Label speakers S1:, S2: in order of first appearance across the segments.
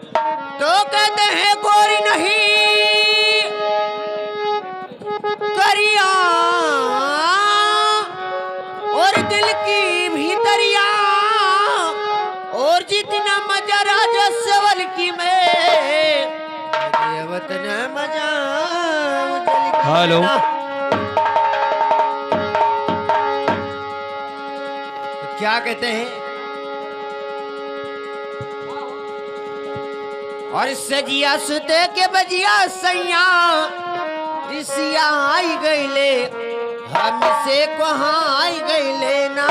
S1: तो कहते हैं गोरी नहीं करिया और दिल की भीतरिया और जितना मजा राजा सवल की में उतना मजा
S2: हेलो
S1: क्या कहते हैं और सजिया सुते के बजिया सैया ऋषिया आई गईले हमसे कहाँ आई गईले ना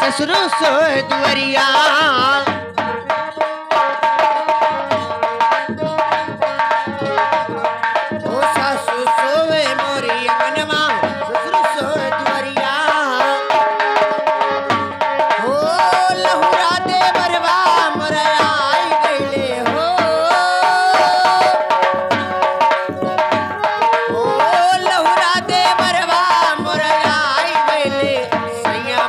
S1: ससुर सोए दुवरिया ओ सासु सोए मोरी अंगनवा ससुर सोए दुवरिया हो लहुरा दे बरवा मोरे आई गईले हो लहुरा दे बरवा मोरे आई गईले सैया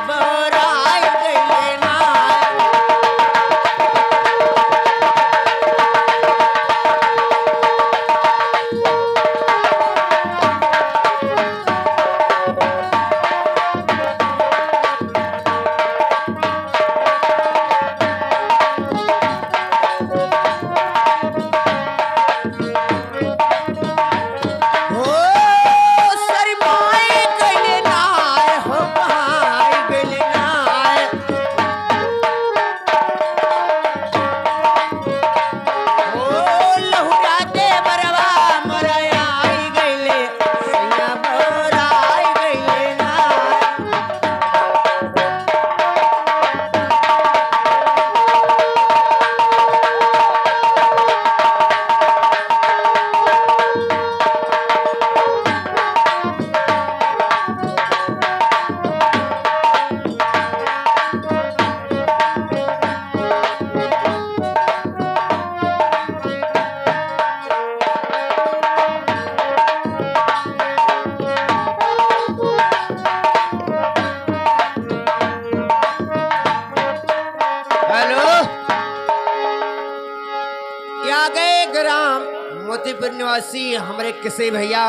S1: मोतीपुर निवासी हमारे किसे भैया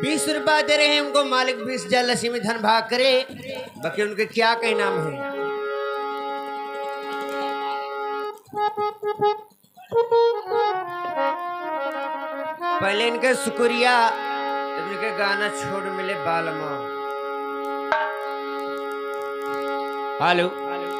S1: 20 रुपया दे रहे हैं उनको मालिक 20 जलसी में धन भाग करे। बाकी उनके क्या कई नाम है। पहले इनके शुक्रिया इनके गाना छोड़ मिले बालमा। हेलो